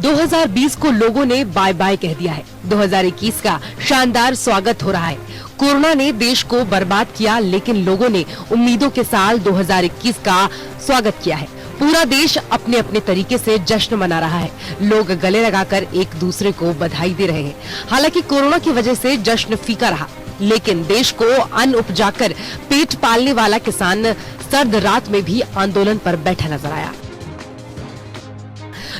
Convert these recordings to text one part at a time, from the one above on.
2020 को लोगों ने बाय बाय कह दिया है। 2021 का शानदार स्वागत हो रहा है। कोरोना ने देश को बर्बाद किया, लेकिन लोगों ने उम्मीदों के साल 2021 का स्वागत किया है। पूरा देश अपने अपने तरीके से जश्न मना रहा है। लोग गले लगाकर एक दूसरे को बधाई दे रहे हैं। हालांकि कोरोना की वजह से जश्न फीका रहा, लेकिन देश को अन्न उपजाकर पेट पालने वाला किसान सर्द रात में भी आंदोलन पर बैठा नजर आया।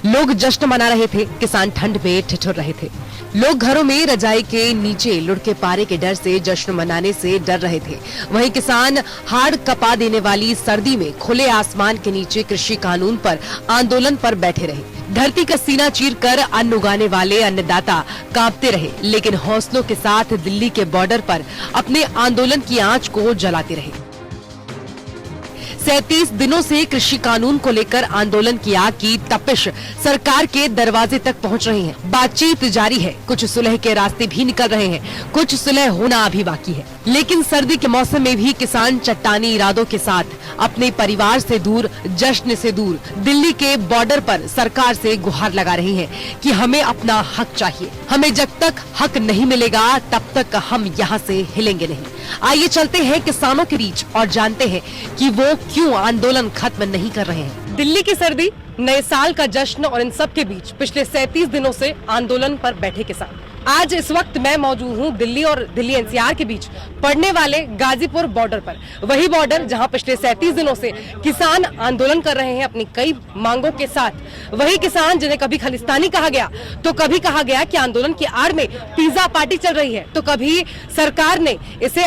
लोग जश्न मना रहे थे, किसान ठंड में ठिठुर रहे थे। लोग घरों में रजाई के नीचे लुढ़के पारे के डर से जश्न मनाने से डर रहे थे। वहीं किसान हाड़ कपा देने वाली सर्दी में खुले आसमान के नीचे कृषि कानून पर आंदोलन पर बैठे रहे। धरती का सीना चीरकर अन्न उगाने वाले अन्नदाता कांपते रहे, लेकिन हौसलों के साथ दिल्ली के बॉर्डर पर अपने आंदोलन की आंच को जलाते रहे। 37 दिनों से कृषि कानून को लेकर आंदोलन की आग की तपिश सरकार के दरवाजे तक पहुंच रही है। बातचीत जारी है, कुछ सुलह के रास्ते भी निकल रहे हैं, कुछ सुलह होना अभी बाकी है। लेकिन सर्दी के मौसम में भी किसान चट्टानी इरादों के साथ अपने परिवार से दूर, जश्न से दूर दिल्ली के बॉर्डर पर सरकार से गुहार लगा रहे हैं कि हमें अपना हक चाहिए। हमें जब तक हक नहीं मिलेगा तब तक हम यहाँ से हिलेंगे नहीं। आइए चलते हैं किसानों के बीच और जानते हैं कि वो क्यों आंदोलन खत्म नहीं कर रहे हैं। दिल्ली की सर्दी, नए साल का जश्न और इन सब के बीच पिछले 37 दिनों से आंदोलन पर बैठे किसान। आज इस वक्त मैं मौजूद हूँ दिल्ली और दिल्ली एनसीआर के बीच पड़ने वाले गाजीपुर बॉर्डर पर। वही बॉर्डर जहाँ पिछले 37 दिनों से किसान आंदोलन कर रहे हैं अपनी कई मांगों के साथ। वही किसान जिन्हें कभी खालिस्तानी कहा गया, तो कभी कहा गया कि आंदोलन की आड़ में पिज्जा पार्टी चल रही है, तो कभी सरकार ने इस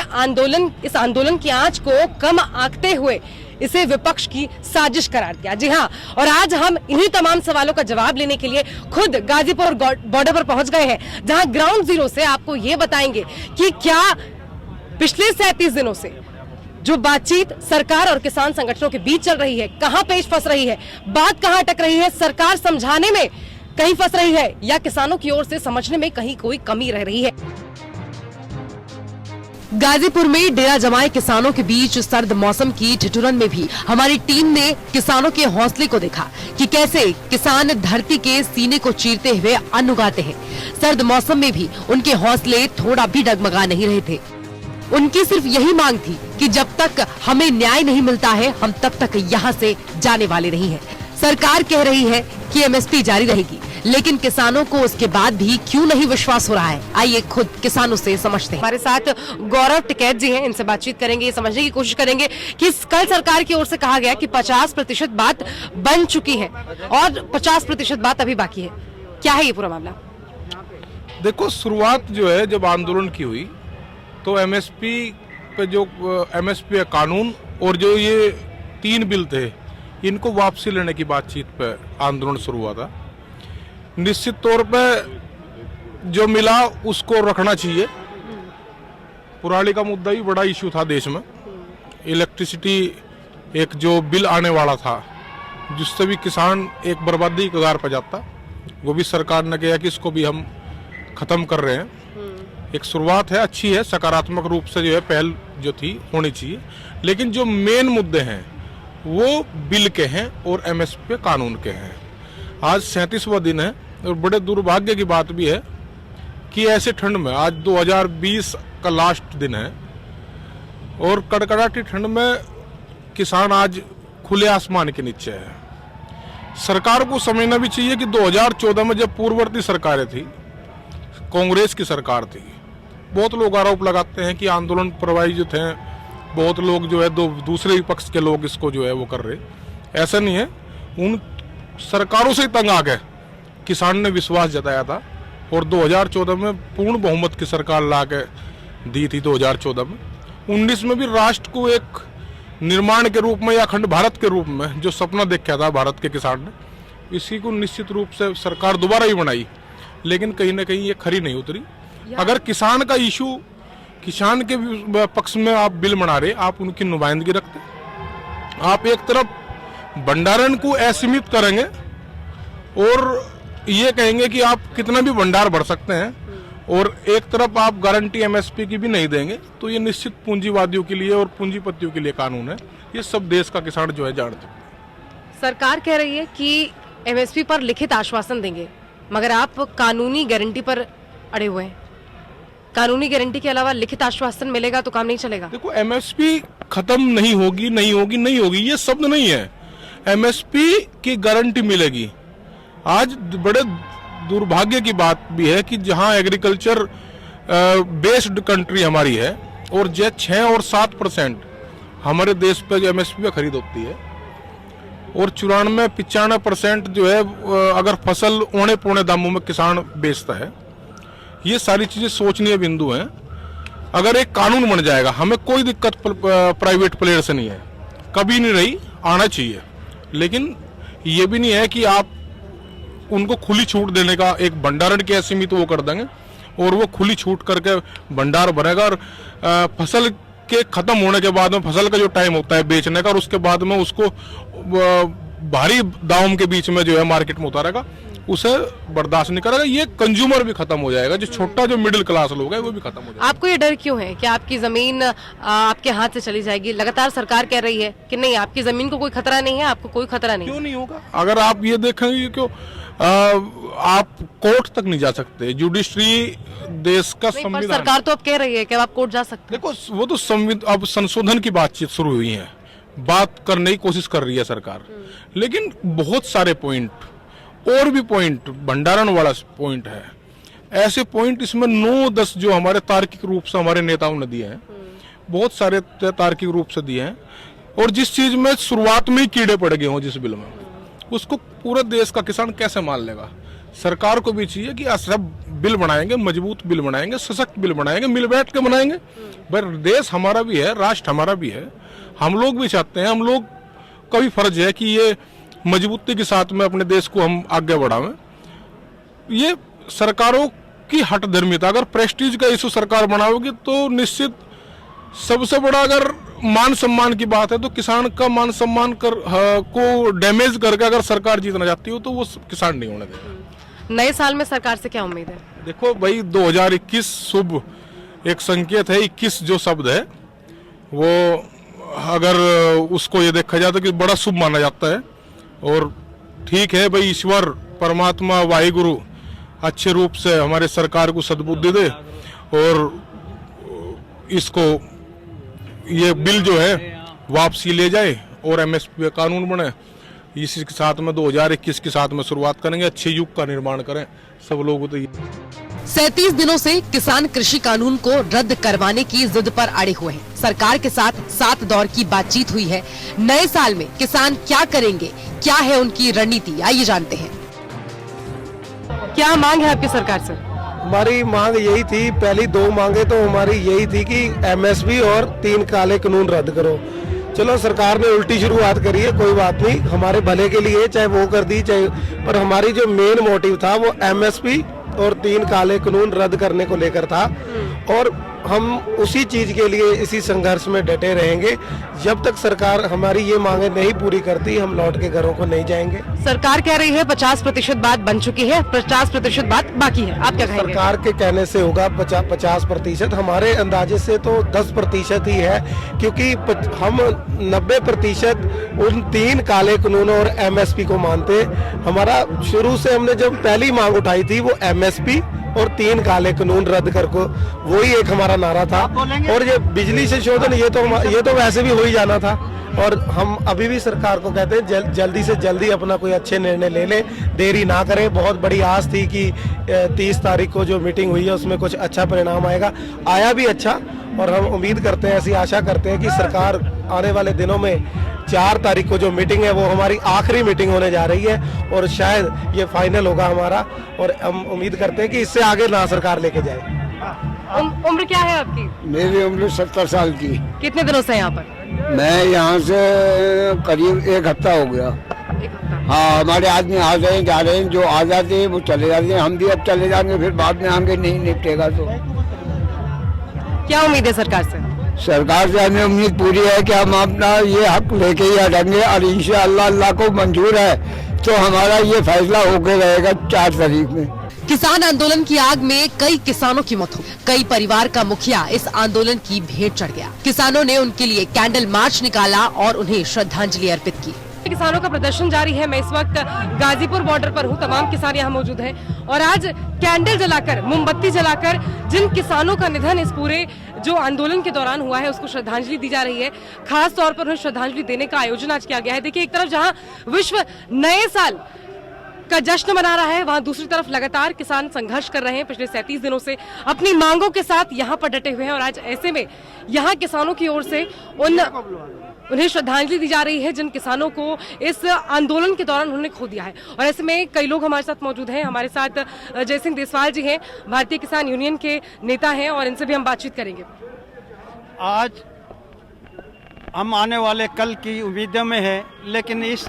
आंदोलन की आंच को कम आंकते हुए इसे विपक्ष की साजिश करार दिया। जी हाँ, और आज हम इन्हीं तमाम सवालों का जवाब लेने के लिए खुद गाजीपुर बॉर्डर पर पहुंच गए हैं, जहां ग्राउंड जीरो से आपको ये बताएंगे कि क्या पिछले 37 दिनों से जो बातचीत सरकार और किसान संगठनों के बीच चल रही है, कहां पेच फंस रही है, बात कहां अटक रही है, सरकार समझाने में कहीं फंस रही है या किसानों की ओर से समझने में कहीं कोई कमी रह रही है। गाजीपुर में डेरा जमाए किसानों के बीच सर्द मौसम की ठिठुरन में भी हमारी टीम ने किसानों के हौसले को देखा कि कैसे किसान धरती के सीने को चीरते हुए अन्न उगाते हैं। सर्द मौसम में भी उनके हौसले थोड़ा भी डगमगा नहीं रहे थे। उनकी सिर्फ यही मांग थी कि जब तक हमें न्याय नहीं मिलता है, हम तब तक यहाँ से जाने वाले नहीं हैं। सरकार कह रही है कि एमएसपी जारी रहेगी, लेकिन किसानों को उसके बाद भी क्यों नहीं विश्वास हो रहा है। आइए खुद किसानों से समझते हैं। हमारे साथ गौरव टिकैत जी हैं, इनसे बातचीत करेंगे, ये समझने की कोशिश करेंगे कि कल सरकार की ओर से कहा गया कि 50% बात बन चुकी है और 50% बात अभी बाकी है। क्या है ये पूरा मामला? देखो, शुरुआत जो है जब आंदोलन की हुई तो एमएसपी पे जो एमएसपी कानून और जो ये 3 बिल थे, इनको वापसी लेने की बातचीत पे आंदोलन शुरू हुआ था। निश्चित तौर पे जो मिला उसको रखना चाहिए। पुराली का मुद्दा भी बड़ा इशू था देश में। इलेक्ट्रिसिटी एक जो बिल आने वाला था, जिससे भी किसान एक बर्बादी के कगार पर जाता, वो भी सरकार ने कहा कि इसको भी हम खत्म कर रहे हैं। एक शुरुआत है, अच्छी है, सकारात्मक रूप से जो है पहल जो थी होनी चाहिए। लेकिन जो मेन मुद्दे हैं वो बिल के हैं और एमएसपी कानून के हैं। आज 37वां दिन है और बड़े दुर्भाग्य की बात भी है कि ऐसे ठंड में, आज 2020 का लास्ट दिन है और कड़कड़ाती ठंड में किसान आज खुले आसमान के नीचे है। सरकार को समझना भी चाहिए कि 2014 में जब पूर्ववर्ती सरकारें थी, कांग्रेस की सरकार थी, बहुत लोग आरोप लगाते हैं कि आंदोलन प्रभावी जो थे, बहुत लोग जो है दूसरे पक्ष के लोग इसको जो है वो कर रहे। ऐसा नहीं है, उन सरकारों से तंग आ गए किसान ने विश्वास जताया था और 2014 में पूर्ण बहुमत की सरकार ला के दी थी। 2014 में 19 में भी राष्ट्र को एक निर्माण के रूप में या अखंड भारत के रूप में जो सपना देखा था भारत के किसान ने, इसी को निश्चित रूप से सरकार दोबारा ही बनाई, लेकिन कहीं ना कहीं ये खरी नहीं उतरी। अगर किसान का इशू, किसान के पक्ष में आप बिल बना रहे, आप उनकी नुमाइंदगी रखते, आप एक तरफ भंडारण को असीमित करेंगे और ये कहेंगे कि आप कितना भी भंडार बढ़ सकते हैं, और एक तरफ आप गारंटी एमएसपी की भी नहीं देंगे, तो ये निश्चित पूंजीवादियों के लिए और पूंजीपतियों के लिए कानून है। ये सब देश का किसान जो है जानते हैं। सरकार कह रही है कि एमएसपी पर लिखित आश्वासन देंगे, मगर आप कानूनी गारंटी पर अड़े हुए हैं। कानूनी गारंटी के अलावा लिखित आश्वासन मिलेगा तो काम नहीं चलेगा। देखो, एमएसपी खत्म नहीं होगी, नहीं होगी, नहीं होगी, ये शब्द नहीं है। एमएसपी की गारंटी मिलेगी। आज बड़े दुर्भाग्य की बात भी है कि जहां एग्रीकल्चर बेस्ड कंट्री हमारी है और जो 6 और 7% हमारे देश पे जो एमएसपी पे खरीद होती है और 94-95% जो है अगर फसल औने पौने दामों में किसान बेचता है, ये सारी चीजें सोचनीय बिंदु हैं। अगर एक कानून बन जाएगा, हमें कोई दिक्कत प्राइवेट प्लेयर से नहीं है, कभी नहीं रही, आना चाहिए। लेकिन ये भी नहीं है कि आप उनको खुली छूट देने का एक भंडारण के सीमित वो कर देंगे और वो खुली छूट करके भंडार भरेगा और फसल के खत्म होने के बाद में फसल का जो टाइम होता है बेचने का और उसके बाद में उसको भारी दाम के बीच में जो है मार्केट में उतारेगा, उसे बर्दाश्त नहीं करेगा। ये कंज्यूमर भी खत्म हो जाएगा, जो छोटा जो मिडिल क्लास लोग है वो भी खत्म हो जाएगा। आपको ये डर क्यों है कि आपकी जमीन आपके हाथ से चली जाएगी? लगातार सरकार कह रही है कि नहीं, आपकी जमीन को कोई खतरा नहीं है, आपको कोई खतरा नहीं। क्यों नहीं होगा? अगर आप ये देखेंगे, क्यों आप कोर्ट तक नहीं जा सकते। जुडिशरी देश का संविधान, सरकार तो अब कह रही है कि आप कोर्ट जा सकते हैं। देखो, वो तो अब संशोधन की बातचीत शुरू हुई है, बात करने की कोशिश कर रही है सरकार, लेकिन बहुत सारे पॉइंट और भी पॉइंट, भंडारण वाला पॉइंट है, ऐसे पॉइंट इसमें 9-10 जो हमारे तार्किक रूप से हमारे नेताओं ने दिए हैं, बहुत सारे तार्किक रूप से दिए हैं। और जिस चीज में शुरुआत में ही कीड़े पड़ गए हों जिस बिल में, उसको पूरा देश का किसान कैसे मान लेगा? सरकार को भी चाहिए कि सब बिल बनाएंगे, मजबूत बिल बनाएंगे, सशक्त बिल बनाएंगे, मिल बैठ के बनाएंगे। भाई, देश हमारा भी है, राष्ट्र हमारा भी है, हम लोग भी चाहते हैं, हम लोग का भी फर्ज है कि ये मजबूती के साथ में अपने देश को हम आगे बढ़ावें। ये सरकारों की हठधर्मिता, अगर प्रेस्टीज का इशू सरकार बनाओगी तो निश्चित सबसे बड़ा अगर मान सम्मान की बात है तो किसान का मान सम्मान को डैमेज करके अगर सरकार जीतना चाहती हो तो वो किसान नहीं होने देगा। नए साल में सरकार से क्या उम्मीद है? देखो भाई, 2021 शुभ एक संकेत है। 21 जो शब्द है वो अगर उसको ये देखा जाए तो कि बड़ा शुभ माना जाता है। और ठीक है भाई, ईश्वर परमात्मा वाहिगुरु अच्छे रूप से हमारे सरकार को सद्बुद्धि दे और इसको ये बिल जो है वापसी ले जाए और एमएसपी कानून बने। इसी के साथ में 2021 के साथ में शुरुआत करेंगे, अच्छे युग का निर्माण करें सब लोग। तो 37 दिनों से किसान कृषि कानून को रद्द करवाने की जिद पर अड़े हुए हैं। सरकार के साथ 7 दौर की बातचीत हुई है। नए साल में किसान क्या करेंगे, क्या है उनकी रणनीति, आइए जानते हैं। क्या मांग है आपकी सरकार से? हमारी मांग यही थी, पहली 2 मांगे तो हमारी यही थी कि एमएसपी और 3 काले कानून रद्द करो। चलो, सरकार ने उल्टी शुरुआत करी है, कोई बात नहीं, हमारे भले के लिए, चाहे वो कर दी चाहे, पर हमारी जो मेन मोटिव था वो एमएसपी और 3 काले कानून रद्द करने को लेकर था। और हम उसी चीज के लिए इसी संघर्ष में डटे रहेंगे जब तक सरकार हमारी ये मांगे नहीं पूरी करती, हम लौट के घरों को नहीं जाएंगे। सरकार कह रही है 50% बात बन चुकी है, 50% बात बाकी है, आप क्या कहेंगे? सरकार के कहने से होगा 50%, हमारे अंदाजे से तो 10% ही है, क्योंकि हम 90% उन 3 काले कानूनों और एमएसपी को मानते। हमारा शुरू से हमने जब पहली मांग उठाई थी वो एमएसपी और 3 काले कानून रद्द कर को, वही एक हमारा नारा था। और ये बिजली संशोधन, ये तो वैसे भी हो ही जाना था। और हम अभी भी सरकार को कहते हैं जल्दी से जल्दी अपना कोई अच्छे निर्णय ले लें, देरी ना करें। बहुत बड़ी आस थी कि 30 तारीख को जो मीटिंग हुई है उसमें कुछ अच्छा परिणाम आएगा, आया भी अच्छा। और हम उम्मीद करते हैं, ऐसी आशा करते हैं कि सरकार आने वाले दिनों में 4 तारीख को जो मीटिंग है वो हमारी आखिरी मीटिंग होने जा रही है और शायद ये फाइनल होगा हमारा। और हम उम्मीद करते हैं कि इससे आगे ना सरकार लेके जाए। उम्र क्या है आपकी? मेरी उम्र 70 साल की। कितने दिनों से यहाँ पर? मैं यहाँ से करीब 1 हफ्ता हो गया। 1 हफ्ता? हाँ, हमारे आदमी आ रहे हैं, जा रहे हैं, जो आ जाते हैं वो चले जाते हैं। हम भी अब चले जाएंगे, फिर बाद में आगे नहीं निपटेगा। तो क्या उम्मीद है सरकार से? सरकार से हमें उम्मीद पूरी है कि हम अपना ये हक लेके ही हटेंगे और इंशाअल्लाह अल्लाह को मंजूर है तो हमारा ये फैसला होके रहेगा 4 तारीख में। किसान आंदोलन की आग में कई किसानों की मौत हुई। कई परिवार का मुखिया इस आंदोलन की भेंट चढ़ गया। किसानों ने उनके लिए कैंडल मार्च निकाला और उन्हें श्रद्धांजलि अर्पित की। में किसानों का प्रदर्शन जारी है। मैं इस वक्त गाजीपुर बॉर्डर पर हूँ, तमाम किसान यहाँ मौजूद हैं और आज कैंडल जलाकर, मोमबत्ती जलाकर जिन किसानों का निधन इस पूरे जो आंदोलन के दौरान हुआ है उसको श्रद्धांजलि दी जा रही है। खास तौर पर उन्हें श्रद्धांजलि देने का आयोजन आज किया गया है। देखिए, एक तरफ जहाँ विश्व नए साल का जश्न मना रहा है, वहां दूसरी तरफ लगातार किसान संघर्ष कर रहे हैं। पिछले 37 दिनों से अपनी मांगों के साथ यहां पर डटे हुए हैं और आज ऐसे में यहां किसानों की ओर से उन्हें श्रद्धांजलि दी जा रही है जिन किसानों को इस आंदोलन के दौरान उन्होंने खो दिया है। और ऐसे में कई लोग हमारे साथ मौजूद हैं। हमारे साथ जय सिंह देसवाल जी हैं, भारतीय किसान यूनियन के नेता हैं और इनसे भी हम बातचीत करेंगे। आज हम आने वाले कल की उम्मीदों में है, लेकिन इस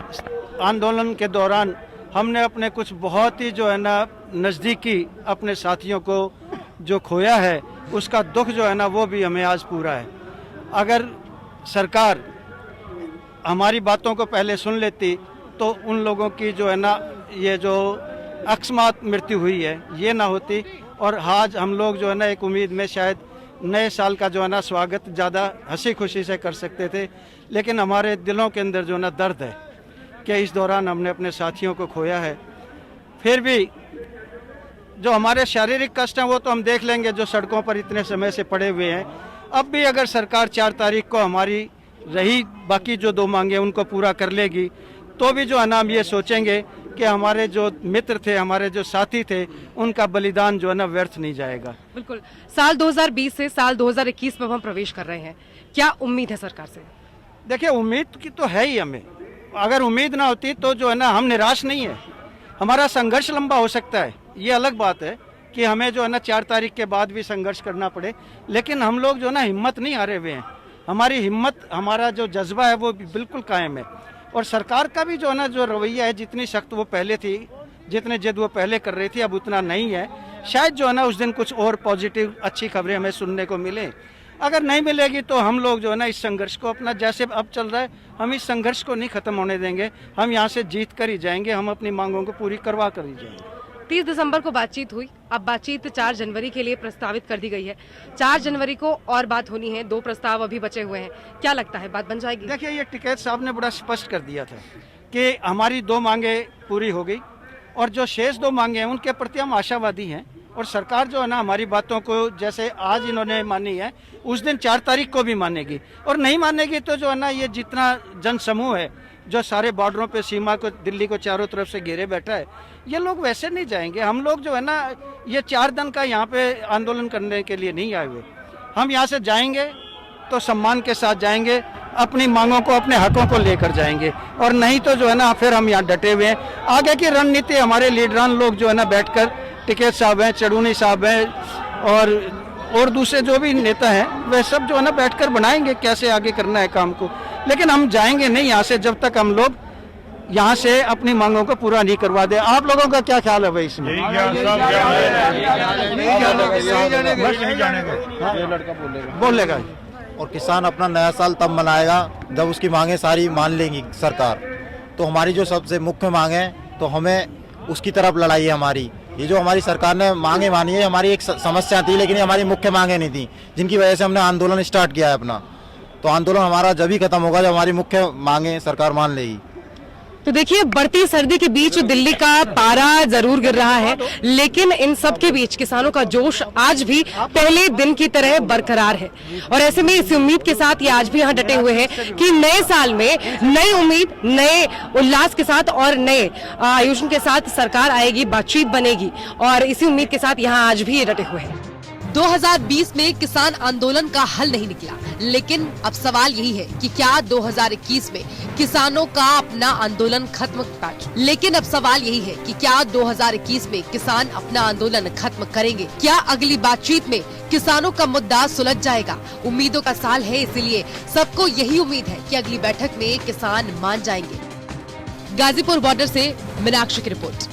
आंदोलन के दौरान हमने अपने कुछ बहुत ही जो है ना नज़दीकी अपने साथियों को जो खोया है, उसका दुख जो है ना वो भी हमें आज पूरा है। अगर सरकार हमारी बातों को पहले सुन लेती तो उन लोगों की जो है ना ये जो अकस्मात मृत्यु हुई है ये ना होती और आज हम लोग जो है ना एक उम्मीद में शायद नए साल का जो है ना स्वागत ज़्यादा हंसी खुशी से कर सकते थे। लेकिन हमारे दिलों के अंदर जो है ना दर्द है कि इस दौरान हमने अपने साथियों को खोया है। फिर भी जो हमारे शारीरिक कष्ट हैं वो तो हम देख लेंगे, जो सड़कों पर इतने समय से पड़े हुए हैं। अब भी अगर सरकार 4 तारीख को हमारी रही बाकी जो 2 मांगे उनको पूरा कर लेगी तो भी जो है ना हम ये सोचेंगे कि हमारे जो मित्र थे, हमारे जो साथी थे, उनका बलिदान जो है ना व्यर्थ नहीं जाएगा। बिल्कुल। साल 2020 से साल 2021 में हम प्रवेश कर रहे हैं, क्या उम्मीद है सरकार से? देखिए, उम्मीद की तो है ही हमें। अगर उम्मीद ना होती तो जो है ना हम निराश नहीं है। हमारा संघर्ष लंबा हो सकता है, ये अलग बात है कि हमें जो है ना 4 तारीख के बाद भी संघर्ष करना पड़े, लेकिन हम लोग जो है ना हिम्मत नहीं हारे हुए हैं। हमारी हिम्मत, हमारा जो जज्बा है वो बिल्कुल कायम है। और सरकार का भी जो है ना जो रवैया है, जितनी सख्त वो पहले थी, जितने जिद वो पहले कर रही थी, अब उतना नहीं है। शायद जो है ना उस दिन कुछ और पॉजिटिव अच्छी खबरें हमें सुनने को मिले। अगर नहीं मिलेगी तो हम लोग जो है ना इस संघर्ष को अपना, जैसे अब चल रहा है, हम इस संघर्ष को नहीं खत्म होने देंगे। हम यहाँ से जीत कर ही जाएंगे, हम अपनी मांगों को पूरी करवा कर ही जाएंगे। 30 दिसंबर को बातचीत हुई, अब बातचीत 4 जनवरी के लिए प्रस्तावित कर दी गई है। 4 जनवरी को और बात होनी है, 2 प्रस्ताव अभी बचे हुए हैं। क्या लगता है बात बन जाएगी? देखिए, ये टिकैत साहब ने बड़ा स्पष्ट कर दिया था कि हमारी 2 मांगे पूरी हो गई और जो शेष 2 मांगे हैं उनके प्रति हम आशावादी हैं। और सरकार जो है ना हमारी बातों को जैसे आज इन्होंने मानी है, उस दिन 4 तारीख को भी मानेगी। और नहीं मानेगी तो जो है ना ये जितना जन समूह है जो सारे बॉर्डरों पे सीमा को, दिल्ली को चारों तरफ से घेरे बैठा है, ये लोग वैसे नहीं जाएंगे। हम लोग जो है ना ये 4 दिन का यहाँ पे आंदोलन करने के लिए नहीं आए हुए। हम यहाँ से जाएंगे तो सम्मान के साथ जाएंगे, अपनी मांगों को, अपने हकों को लेकर जाएंगे। और नहीं तो जो है ना फिर हम यहाँ डटे हुए हैं। आगे की रणनीति हमारे लीडरान लोग जो है ना बैठकर, टिकैत साहब हैं, चढ़ूनी साहब हैं और दूसरे जो भी नेता हैं, वे सब जो है ना बैठकर बनाएंगे कैसे आगे करना है काम को। लेकिन हम जाएंगे नहीं यहाँ से जब तक हम लोग यहाँ से अपनी मांगों को पूरा नहीं करवा दे। आप लोगों का क्या ख्याल है भाई इसमें? बोलेगा। और किसान अपना नया साल तब मनाएगा जब उसकी मांगे सारी मान लेंगी सरकार। तो हमारी जो सबसे मुख्य मांग है तो हमें उसकी तरफ लड़ाई है हमारी। ये जो हमारी सरकार ने मांगे मानी है, हमारी एक समस्या थी, लेकिन ये हमारी मुख्य मांगे नहीं थी, जिनकी वजह से हमने आंदोलन स्टार्ट किया है अपना। तो आंदोलन हमारा जब ही खत्म होगा जब हमारी मुख्य मांगे सरकार मान लेगी। तो देखिए, बढ़ती सर्दी के बीच दिल्ली का पारा जरूर गिर रहा है, लेकिन इन सब के बीच किसानों का जोश आज भी पहले दिन की तरह बरकरार है। और ऐसे में इस उम्मीद के साथ ये आज भी यहाँ डटे हुए हैं कि नए साल में नई उम्मीद, नए उल्लास के साथ और नए आयोजन के साथ सरकार आएगी, बातचीत बनेगी। और इसी उम्मीद के साथ यहाँ आज भी ये डटे हुए हैं। 2020 में किसान आंदोलन का हल नहीं निकला, लेकिन अब सवाल यही है कि क्या 2021 में किसानों का अपना आंदोलन खत्म लेकिन अब सवाल यही है कि क्या 2021 में किसान अपना आंदोलन खत्म करेंगे? क्या अगली बातचीत में किसानों का मुद्दा सुलझ जाएगा? उम्मीदों का साल है, इसीलिए सबको यही उम्मीद है कि अगली बैठक में किसान मान जाएंगे। गाजीपुर बॉर्डर से मीनाक्षी की रिपोर्ट।